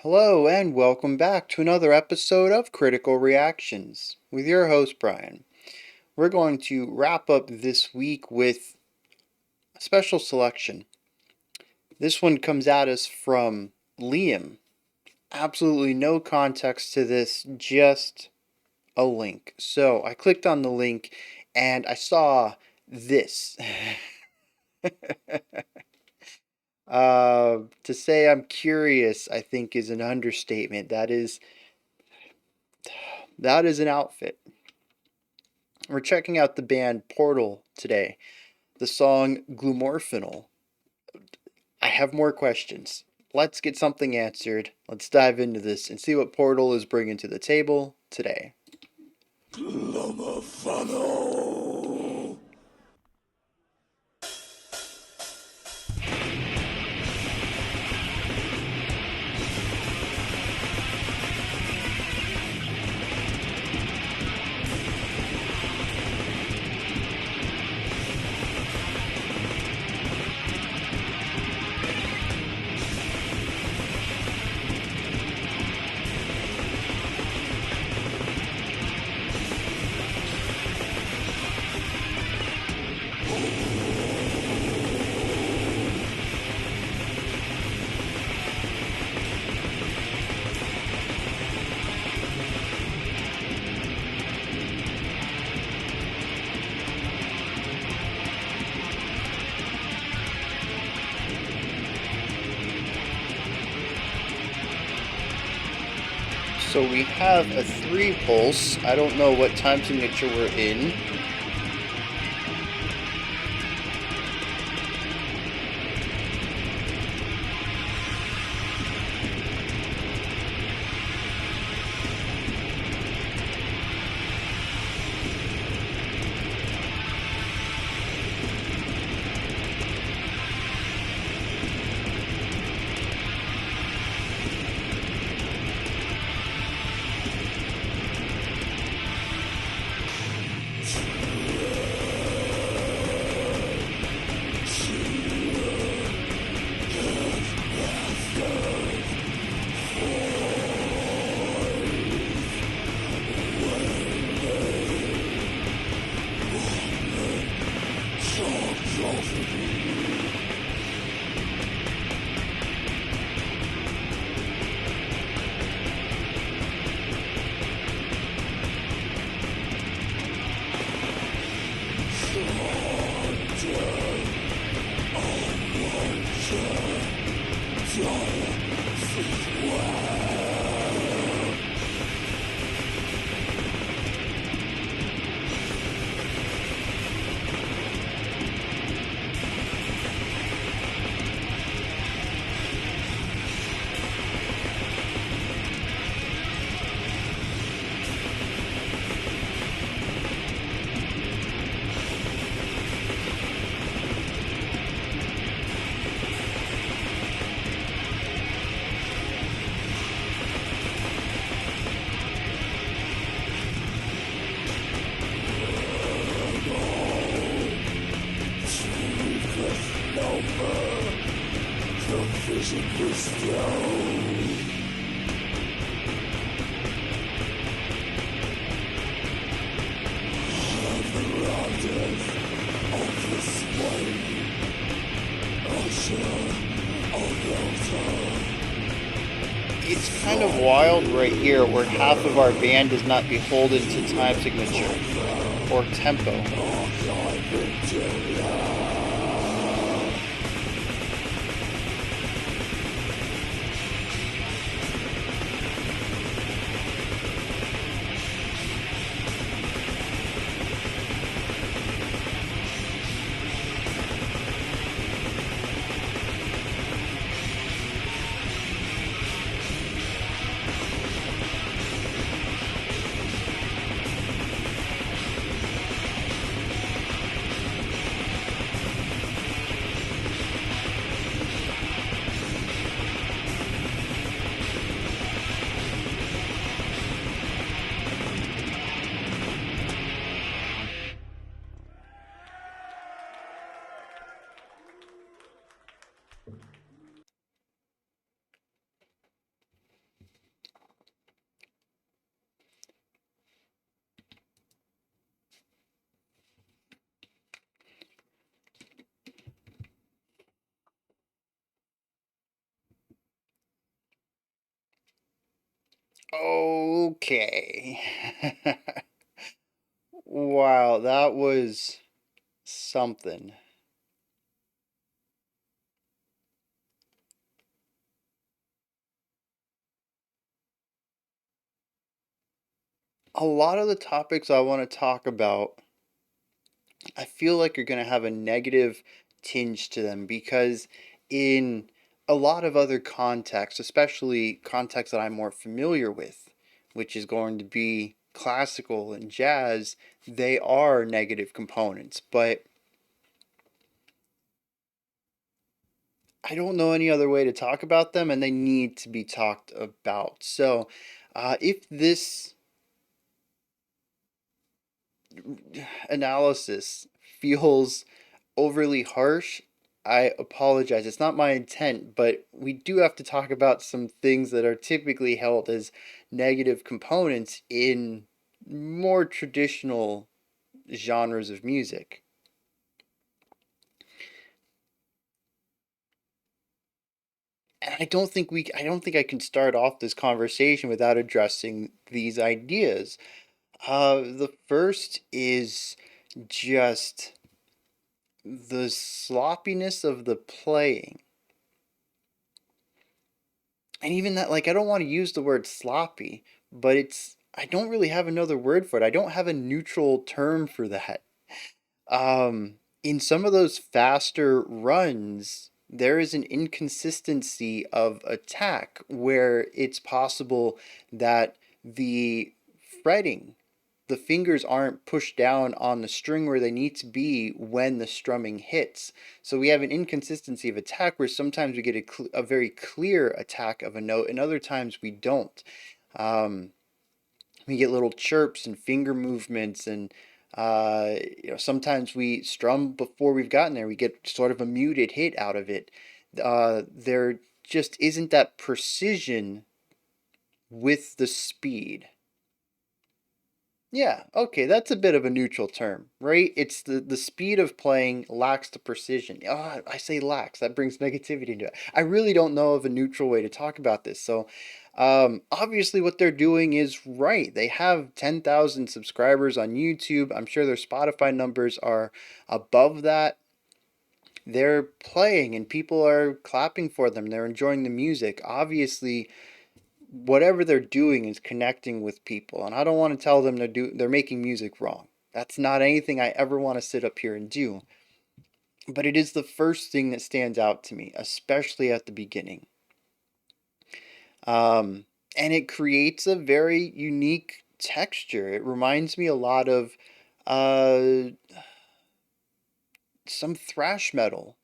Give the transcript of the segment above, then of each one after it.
Hello, and welcome back to another episode of Critical Reactions with your host, Bryan. We're going to wrap up this week with a special selection. This one comes at us from Liam. Absolutely no context to this, just a link. So I clicked on the link and I saw this. To say I'm curious, I think, is an understatement. That is an outfit. We're checking out the band Portal today. The song Glumurphonel. I have more questions. Let's get something answered. Let's dive into this and see what Portal is bringing to the table today. Glumurphonel. So we have a 3 pulse. I don't know what time signature we're in. Vision bestow. It's kind of wild right here where half of our band does not beholden to time signature or tempo. Okay. Wow, that was something. A lot of the topics I want to talk about, I feel like are going to have a negative tinge to them because in a lot of other contexts, especially contexts that I'm more familiar with, which is going to be classical and jazz, they are negative components. But I don't know any other way to talk about them, and they need to be talked about. So, if this analysis feels overly harsh, I apologize. It's not my intent, but we do have to talk about some things that are typically held as negative components in more traditional genres of music. And I don't think I can start off this conversation without addressing these ideas. The first is just the sloppiness of the playing. And even that, like, I don't want to use the word sloppy, but I don't really have another word for it. I don't have a neutral term for that. In some of those faster runs, there is an inconsistency of attack where it's possible that the fretting, the fingers aren't pushed down on the string where they need to be when the strumming hits. So we have an inconsistency of attack where sometimes we get a very clear attack of a note, and other times we don't. Um, we get little chirps and finger movements, and sometimes we strum before we've gotten there. We get sort of a muted hit out of it. There just isn't that precision with the speed. Yeah, okay, that's a bit of a neutral term, right? It's the speed of playing lacks the precision. I say lacks, that brings negativity into it. I really don't know of a neutral way to talk about this. So, obviously, what they're doing is right. They have 10,000 subscribers on YouTube. I'm sure their Spotify numbers are above that. They're playing and people are clapping for them. They're enjoying the music. Obviously, whatever they're doing is connecting with people, and I don't want to tell them they're making music wrong. That's not anything I ever want to sit up here and do. But it is the first thing that stands out to me, especially at the beginning. Um, and it creates a very unique texture. It reminds me a lot of uh, some thrash metal,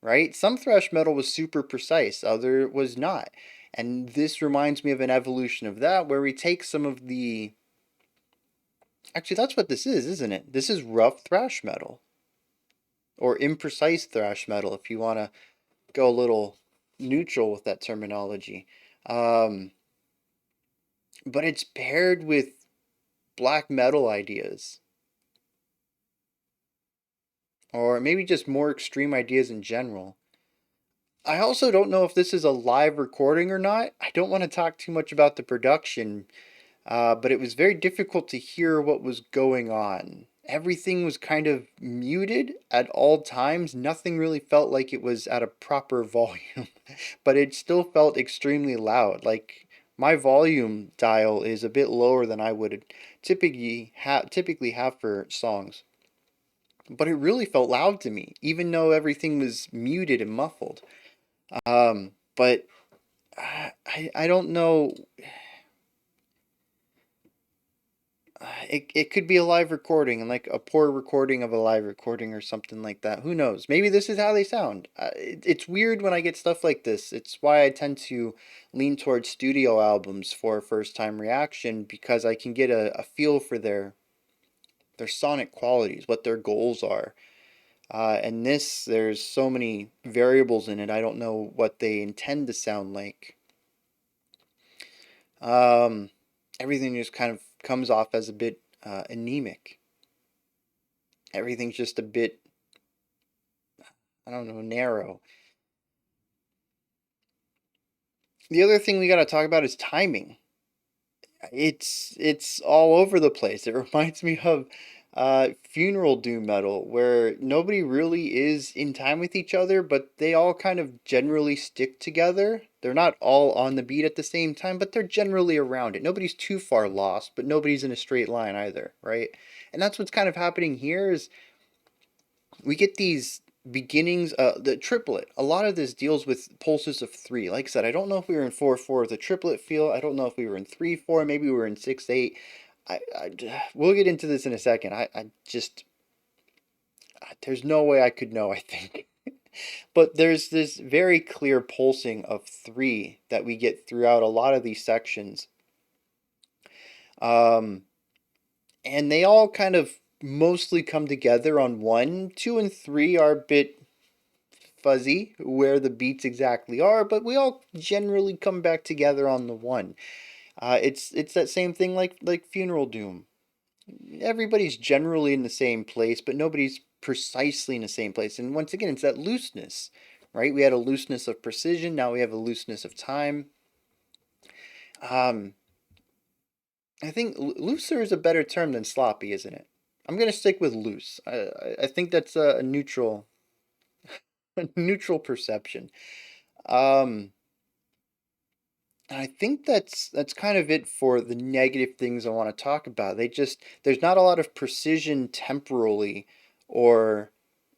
right? Some thrash metal was super precise, other was not. And this reminds me of an evolution of that, where we take some of the. Actually, that's what this is, isn't it? This is rough thrash metal, or imprecise thrash metal, if you want to go a little neutral with that terminology. Um, but it's paired with black metal ideas, or maybe just more extreme ideas in general. I also don't know if this is a live recording or not. I don't want to talk too much about the production, but it was very difficult to hear what was going on. Everything was kind of muted at all times. Nothing really felt like it was at a proper volume, but it still felt extremely loud. Like my volume dial is a bit lower than I would typically have for songs. But it really felt loud to me, even though everything was muted and muffled. But I don't know. It could be a live recording and like a poor recording of a live recording or something like that. Who knows? Maybe this is how they sound. It's weird when I get stuff like this. It's why I tend to lean towards studio albums for a first time reaction because I can get a feel for their sonic qualities, what their goals are. And this, there's so many variables in it. I don't know what they intend to sound like. Um, Everything just kind of comes off as a bit anemic. Everything's just a bit, I don't know, narrow. The other thing we got to talk about is timing. It's all over the place. It reminds me of funeral doom metal, where nobody really is in time with each other, but they all kind of generally stick together. They're not all on the beat at the same time, but they're generally around it. Nobody's too far lost, but nobody's in a straight line either, right? And that's what's kind of happening here is we get these beginnings, the triplet. A lot of this deals with pulses of three. Like I said, I don't know if we were in 4/4 with a triplet feel. I don't know if we were in 3/4. Maybe we were in 6/8. We'll get into this in a second. I just there's no way I could know, I think. But there's this very clear pulsing of three that we get throughout a lot of these sections. Um, and they all kind of mostly come together on one. Two and three are a bit fuzzy where the beats exactly are, but we all generally come back together on the one. It's that same thing like Funeral Doom. Everybody's generally in the same place, but nobody's precisely in the same place. And once again, it's that looseness, right? We had a looseness of precision. Now we have a looseness of time. Um, I think looser is a better term than sloppy, isn't it? I'm gonna stick with loose. I think that's a neutral a neutral perception. Um, I think that's kind of it for the negative things I want to talk about. There's not a lot of precision temporally or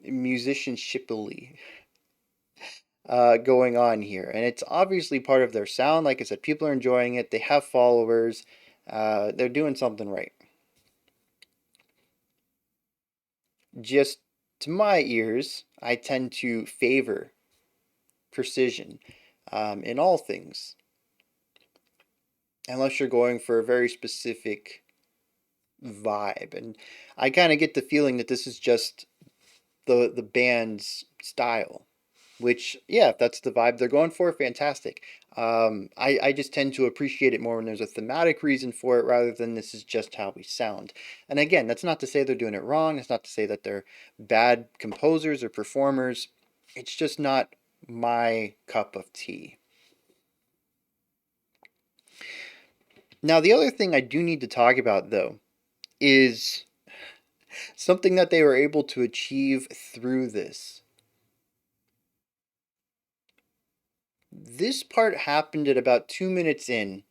musicianshiply going on here, and it's obviously part of their sound. Like I said, people are enjoying it. They have followers. They're doing something right. Just to my ears, I tend to favor precision in all things, unless you're going for a very specific vibe. And I kind of get the feeling that this is just the band's style, which yeah, if that's the vibe they're going for, fantastic. I just tend to appreciate it more when there's a thematic reason for it rather than this is just how we sound. And again, that's not to say they're doing it wrong. It's not to say that they're bad composers or performers. It's just not my cup of tea. Now, the other thing I do need to talk about, though, is something that they were able to achieve through this. This part happened at about 2 minutes in,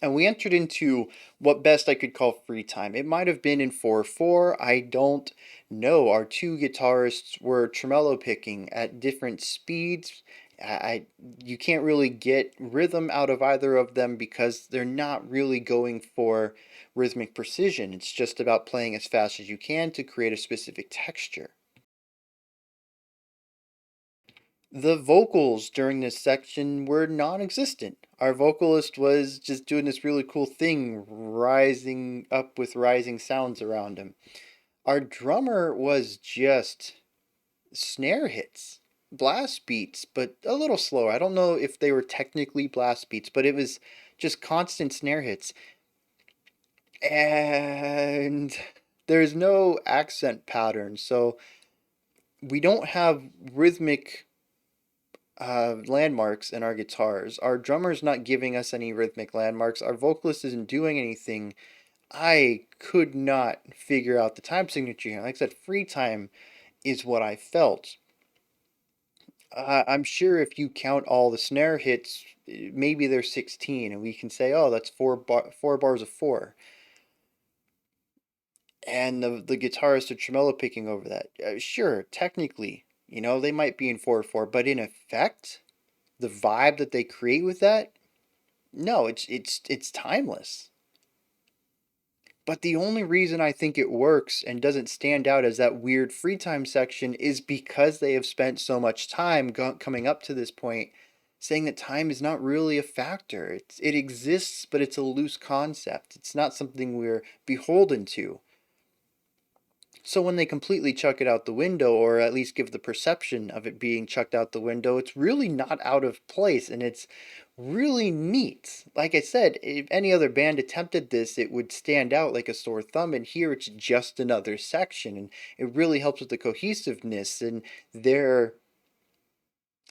and we entered into what best I could call free time. It might have been in 4/4. I don't know. Our two guitarists were tremolo picking at different speeds. I you can't really get rhythm out of either of them because they're not really going for rhythmic precision. It's just about playing as fast as you can to create a specific texture. The vocals during this section were non-existent. Our vocalist was just doing this really cool thing, rising up with rising sounds around him. Our drummer was just snare hits, blast beats, but a little slower. I don't know if they were technically blast beats, but it was just constant snare hits. And there's no accent pattern, so we don't have rhythmic landmarks in our guitars. Our drummer's not giving us any rhythmic landmarks. Our vocalist isn't doing anything. I could not figure out the time signature here. Like I said, free time is what I felt. I'm sure if you count all the snare hits, maybe there's 16, and we can say, oh, that's four bars of four. And the guitarist or tremolo picking over that. Sure, technically, they might be in 4/4, but in effect, the vibe that they create with that, no, it's timeless. But the only reason I think it works and doesn't stand out as that weird free time section is because they have spent so much time coming up to this point saying that time is not really a factor. It exists, but it's a loose concept. It's not something we're beholden to. So when they completely chuck it out the window, or at least give the perception of it being chucked out the window, it's really not out of place and it's really neat. Like I said, if any other band attempted this, it would stand out like a sore thumb, and here it's just another section, and it really helps with the cohesiveness and their,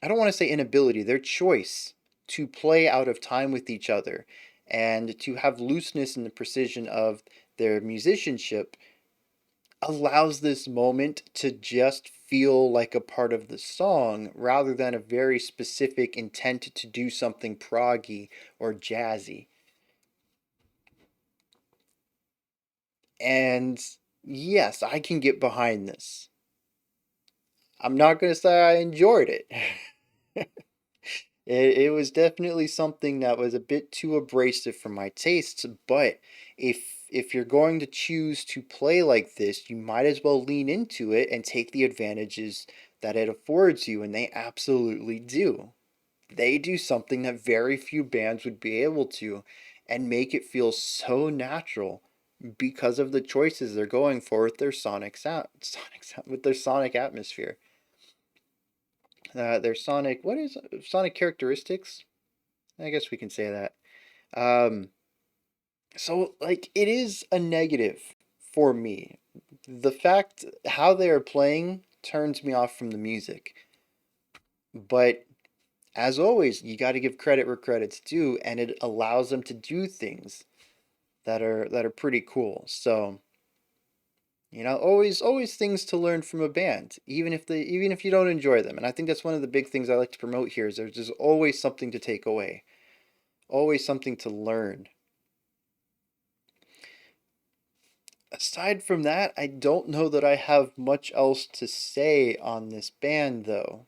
I don't want to say inability, their choice to play out of time with each other and to have looseness in the precision of their musicianship allows this moment to just feel like a part of the song rather than a very specific intent to do something proggy or jazzy. And yes, I can get behind this. I'm not going to say I enjoyed it. It was definitely something that was a bit too abrasive for my tastes, but if you're going to choose to play like this, you might as well lean into it and take the advantages that it affords you, and they absolutely do. They do something that very few bands would be able to and make it feel so natural because of the choices they're going for with their with their sonic atmosphere. Their sonic, what is sonic characteristics? I guess we can say that. Um, so like it is a negative for me. The fact how they are playing turns me off from the music. But as always, you got to give credit where credit's due, and it allows them to do things that are pretty cool. So, always things to learn from a band, even if you don't enjoy them. And I think that's one of the big things I like to promote here is there's just always something to take away, always something to learn. Aside from that, I don't know that I have much else to say on this band though.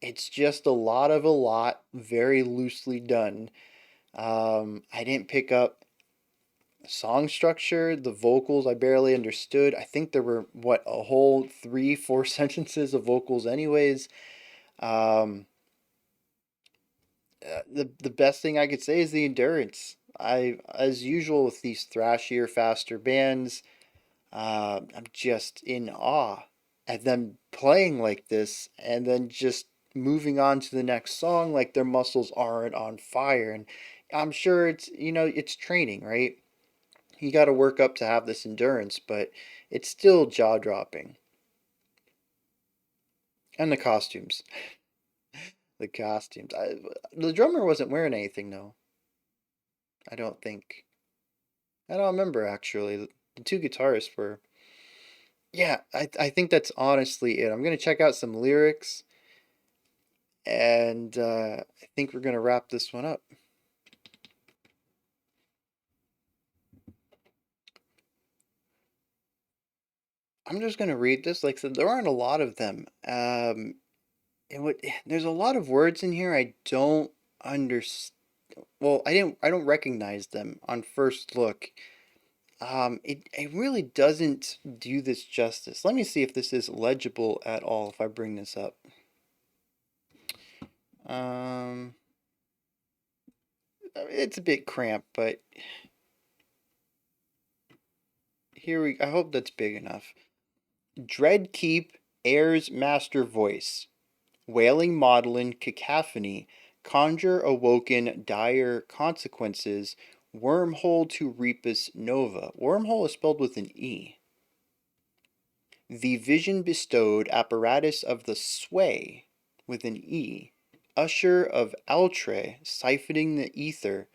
It's just a lot, very loosely done. I didn't pick up song structure, the vocals I barely understood. I think there were what a whole three, four sentences of vocals, anyways. Um, the best thing I could say is the endurance. As usual with these thrashier, faster bands, I'm just in awe at them playing like this, and then just moving on to the next song like their muscles aren't on fire. And I'm sure it's training, right? You got to work up to have this endurance, but it's still jaw dropping. And the costumes. The costumes. The drummer wasn't wearing anything, though. I don't think. I don't remember, actually. The two guitarists were. Yeah, I think that's honestly it. I'm going to check out some lyrics, and I think we're going to wrap this one up. I'm just going to read this. Like I said, there aren't a lot of them. There's a lot of words in here I don't understand. Well, I don't recognize them on first look. It really doesn't do this justice. Let me see if this is legible at all if I bring this up. Um, it's a bit cramped, but I hope that's big enough. Dread keep air's master voice, wailing maudlin cacophony, conjure awoken dire consequences, wormhole to Repus nova. Wormhole is spelled with an E. The vision bestowed apparatus of the sway with an E. Usher of Altre, siphoning the ether.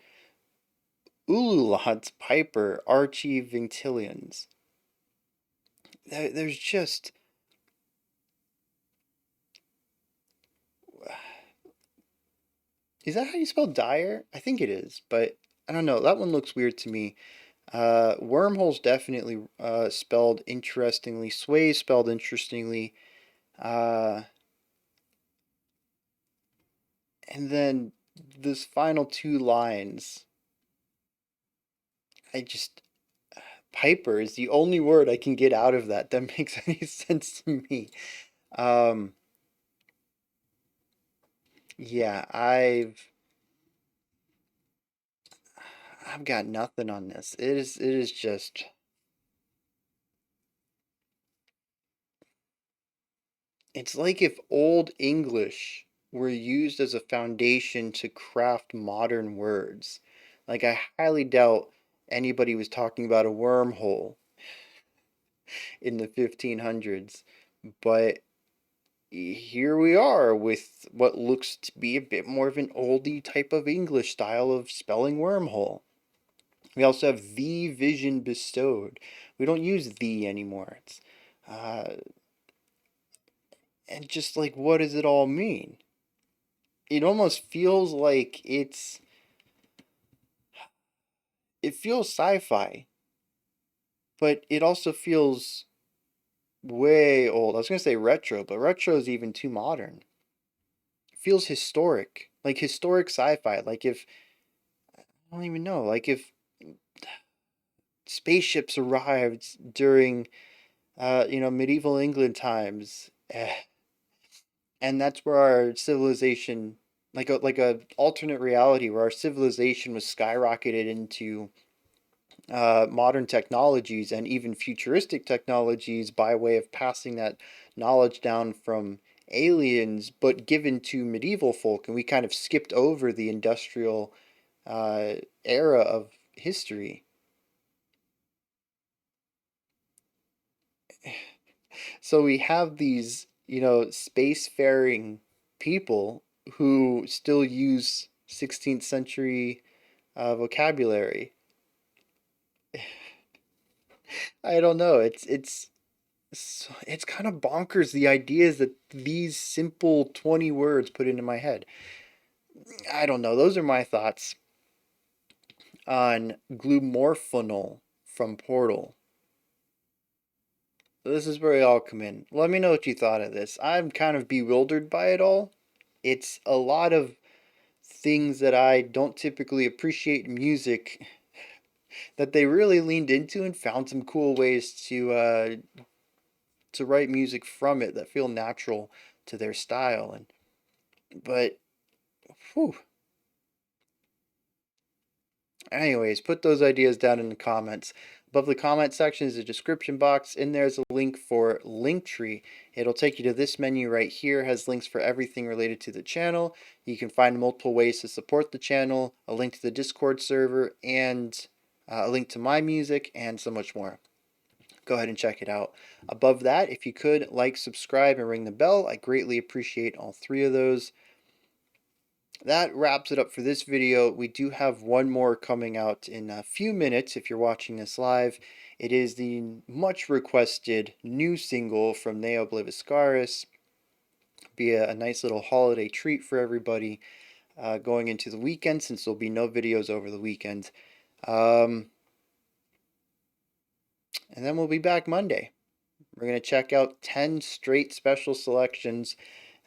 Ululant piper archie vinctilians. There's just. Is that how you spell dire? I think it is, but I don't know. That one looks weird to me. Wormhole's definitely spelled interestingly. Sway spelled interestingly. Uh, and then this final two lines, I just Piper is the only word I can get out of that makes any sense to me. Um, yeah, I've got nothing on this. It is just it's like if Old English were used as a foundation to craft modern words. Like I highly doubt anybody was talking about a wormhole in the 1500s, but here we are with what looks to be a bit more of an oldie type of English style of spelling wormhole. We also have the vision bestowed. We don't use the anymore. Uh, and just like, what does it all mean? It almost feels like it feels sci-fi, but it also feels way old. I was gonna say retro, but retro is even too modern. It feels historic, like historic sci-fi. Like if I don't even know, like if spaceships arrived during, medieval England times, and that's where our civilization, like a alternate reality where our civilization was skyrocketed into modern technologies and even futuristic technologies by way of passing that knowledge down from aliens, but given to medieval folk, and we kind of skipped over the industrial uh, era of history. So we have these, spacefaring people who still use 16th century vocabulary. I don't know. It's kind of bonkers the ideas that these simple 20 words put into my head. I don't know. Those are my thoughts on Glumorphonel from Portal. This is where we all come in. Let me know what you thought of this. I'm kind of bewildered by it all. It's a lot of things that I don't typically appreciate in music that they really leaned into and found some cool ways to write music from it that feel natural to their style. And but whew. Anyways, put those ideas down in the comments. Above the comment section is a description box. In there's a link for Linktree. It'll take you to this menu right here. It has links for everything related to the channel. You can find multiple ways to support the channel, a link to the Discord server, and a link to my music, and so much more. Go ahead and check it out. Above that, if you could like, subscribe, and ring the bell, I greatly appreciate all three of those. That wraps it up for this video. We do have one more coming out in a few minutes if you're watching this live. It is the much requested new single from Neo Obliviscaris. Be a nice little holiday treat for everybody going into the weekend, since there'll be no videos over the weekend. And then we'll be back Monday. We're going to check out 10 straight special selections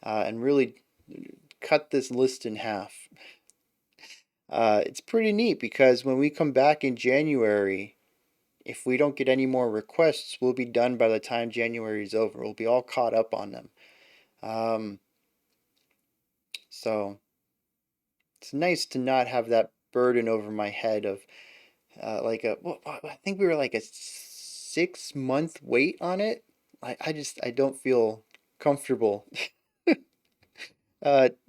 and really cut this list in half. It's pretty neat because when we come back in January, if we don't get any more requests, we'll be done by the time January is over. We'll be all caught up on them. Um, so it's nice to not have that burden over my head of I think we were like a 6 month wait on it. I don't feel comfortable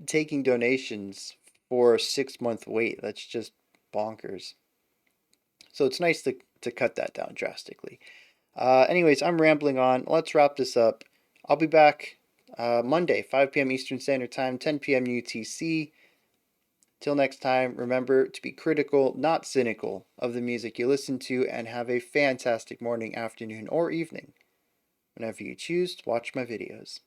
taking donations for a 6 month wait. That's just bonkers. So it's nice to cut that down drastically. Anyways, I'm rambling on. Let's wrap this up. I'll be back Monday, 5 p.m. Eastern Standard Time, 10 p.m. UTC. Till next time, remember to be critical, not cynical, of the music you listen to, and have a fantastic morning, afternoon, or evening whenever you choose to watch my videos.